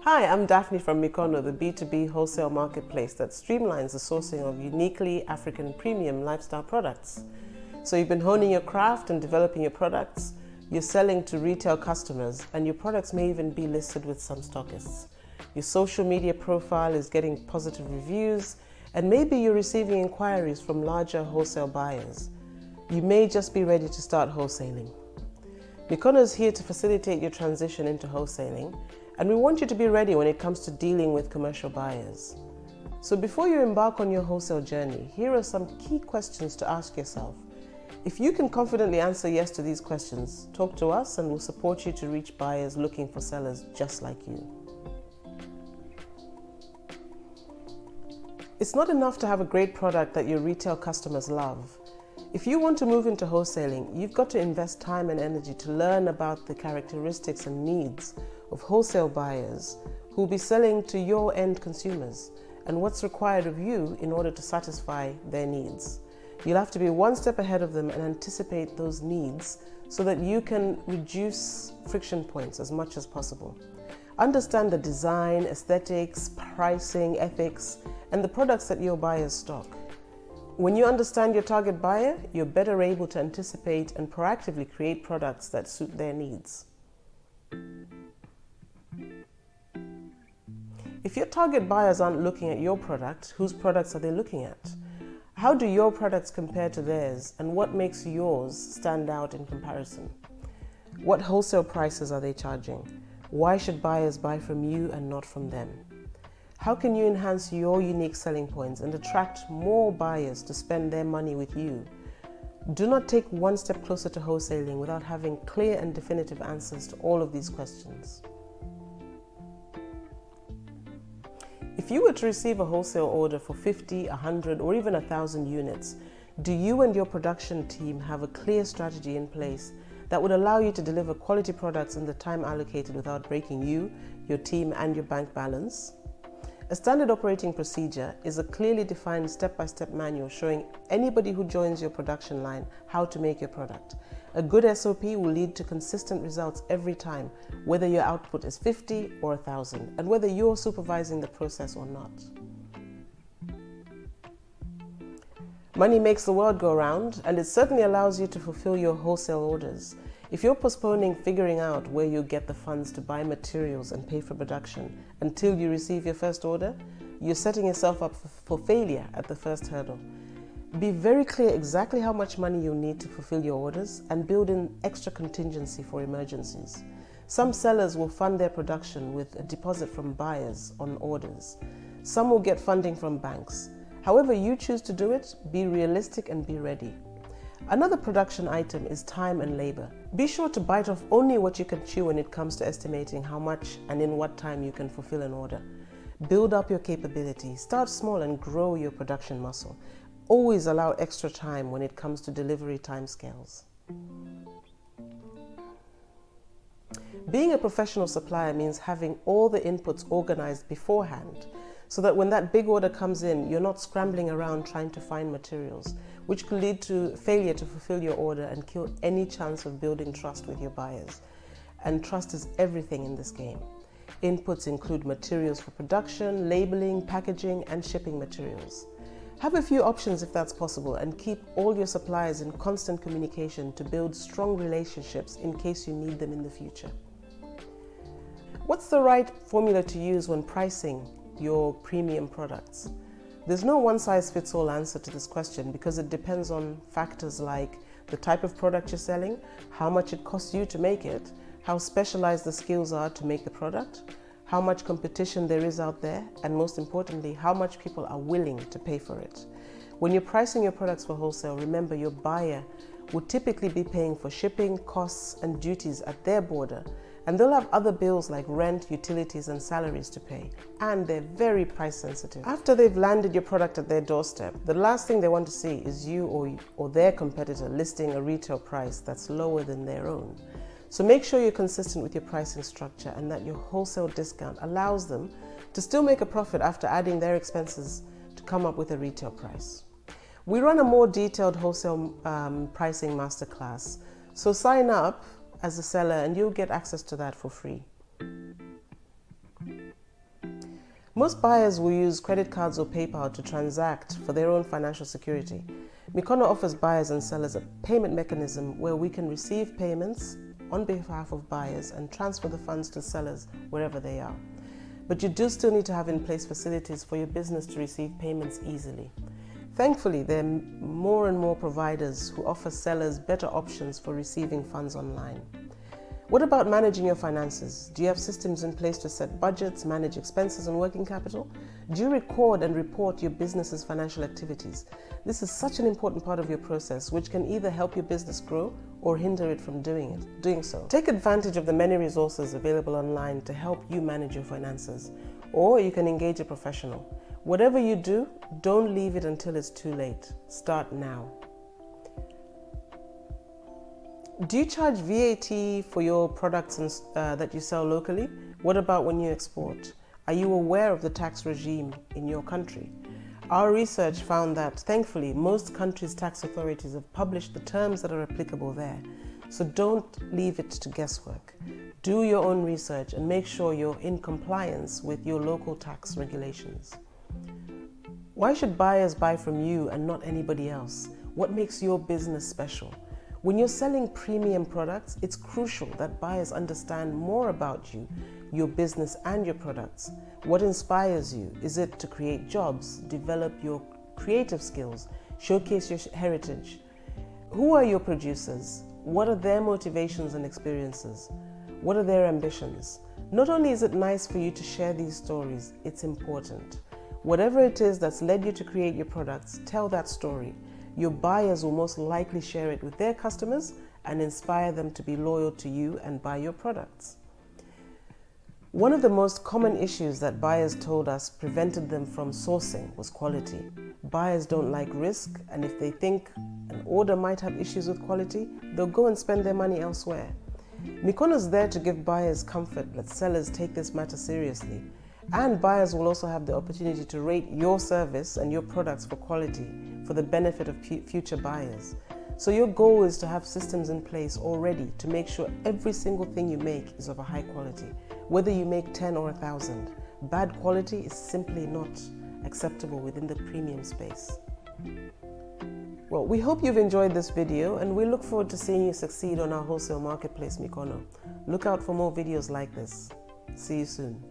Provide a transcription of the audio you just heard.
Hi, I'm Daphne from Mikono, the B2B wholesale marketplace that streamlines the sourcing of uniquely African premium lifestyle products. So you've been honing your craft and developing your products, you're selling to retail customers, and your products may even be listed with some stockists. Your social media profile is getting positive reviews, and maybe you're receiving inquiries from larger wholesale buyers. You may just be ready to start wholesaling. Mikono is here to facilitate your transition into wholesaling, and we want you to be ready when it comes to dealing with commercial buyers. So before you embark on your wholesale journey, here are some key questions to ask yourself. If you can confidently answer yes to these questions, talk to us and we'll support you to reach buyers looking for sellers just like you. It's not enough to have a great product that your retail customers love. If you want to move into wholesaling, you've got to invest time and energy to learn about the characteristics and needs of wholesale buyers who will be selling to your end consumers and what's required of you in order to satisfy their needs. You'll have to be one step ahead of them and anticipate those needs so that you can reduce friction points as much as possible. Understand the design, aesthetics, pricing, ethics, and the products that your buyers stock. When you understand your target buyer, you're better able to anticipate and proactively create products that suit their needs. If your target buyers aren't looking at your product, whose products are they looking at? How do your products compare to theirs, and what makes yours stand out in comparison? What wholesale prices are they charging? Why should buyers buy from you and not from them? How can you enhance your unique selling points and attract more buyers to spend their money with you? Do not take one step closer to wholesaling without having clear and definitive answers to all of these questions. If you were to receive a wholesale order for 50, 100, or even 1,000 units, do you and your production team have a clear strategy in place that would allow you to deliver quality products in the time allocated without breaking you, your team, and your bank balance? A standard operating procedure is a clearly defined step-by-step manual showing anybody who joins your production line how to make your product. A good SOP will lead to consistent results every time, whether your output is 50 or 1,000, and whether you're supervising the process or not. Money makes the world go round, and it certainly allows you to fulfill your wholesale orders. If you're postponing figuring out where you get the funds to buy materials and pay for production until you receive your first order, you're setting yourself up for failure at the first hurdle. Be very clear exactly how much money you'll need to fulfill your orders and build in extra contingency for emergencies. Some sellers will fund their production with a deposit from buyers on orders. Some will get funding from banks. However you choose to do it, be realistic and be ready. Another production item is time and labor. Be sure to bite off only what you can chew when it comes to estimating how much and in what time you can fulfill an order. Build up your capability. Start small and grow your production muscle. Always allow extra time when it comes to delivery timescales. Being a professional supplier means having all the inputs organized beforehand so that when that big order comes in, you're not scrambling around trying to find materials, which could lead to failure to fulfill your order and kill any chance of building trust with your buyers. And trust is everything in this game. Inputs include materials for production, labeling, packaging, and shipping materials. Have a few options if that's possible, and keep all your suppliers in constant communication to build strong relationships in case you need them in the future. What's the right formula to use when pricing your premium products? There's no one-size-fits-all answer to this question because it depends on factors like the type of product you're selling, how much it costs you to make it, how specialized the skills are to make the product, how much competition there is out there, and most importantly, how much people are willing to pay for it. When you're pricing your products for wholesale, remember your buyer would typically be paying for shipping, costs, and duties at their border, and they'll have other bills like rent, utilities, and salaries to pay, and they're very price sensitive. After they've landed your product at their doorstep, the last thing they want to see is you or their competitor listing a retail price that's lower than their own. So make sure you're consistent with your pricing structure and that your wholesale discount allows them to still make a profit after adding their expenses to come up with a retail price. We run a more detailed wholesale pricing masterclass, so sign up as a seller and you'll get access to that for free. Most buyers will use credit cards or PayPal to transact for their own financial security. Mikono offers buyers and sellers a payment mechanism where we can receive payments on behalf of buyers and transfer the funds to sellers wherever they are. But you do still need to have in place facilities for your business to receive payments easily. Thankfully, there are more and more providers who offer sellers better options for receiving funds online. What about managing your finances? Do you have systems in place to set budgets, manage expenses and working capital? Do you record and report your business's financial activities? This is such an important part of your process, which can either help your business grow or hinder it from doing so. Take advantage of the many resources available online to help you manage your finances, or you can engage a professional. Whatever you do, don't leave it until it's too late. Start now. Do you charge VAT for your products that you sell locally? What about when you export? Are you aware of the tax regime in your country? Our research found that, thankfully, most countries' tax authorities have published the terms that are applicable there. So don't leave it to guesswork. Do your own research and make sure you're in compliance with your local tax regulations. Why should buyers buy from you and not anybody else? What makes your business special? When you're selling premium products, it's crucial that buyers understand more about you, your business and your products. What inspires you? Is it to create jobs, develop your creative skills, showcase your heritage? Who are your producers? What are their motivations and experiences? What are their ambitions? Not only is it nice for you to share these stories, it's important. Whatever it is that's led you to create your products, tell that story. Your buyers will most likely share it with their customers and inspire them to be loyal to you and buy your products. One of the most common issues that buyers told us prevented them from sourcing was quality. Buyers don't like risk, and if they think an order might have issues with quality, they'll go and spend their money elsewhere. Mikono is there to give buyers comfort that sellers take this matter seriously. And buyers will also have the opportunity to rate your service and your products for quality for the benefit of future buyers. So your goal is to have systems in place already to make sure every single thing you make is of a high quality. Whether you make 10 or 1,000, bad quality is simply not acceptable within the premium space. Well, we hope you've enjoyed this video and we look forward to seeing you succeed on our wholesale marketplace, Mikono. Look out for more videos like this. See you soon.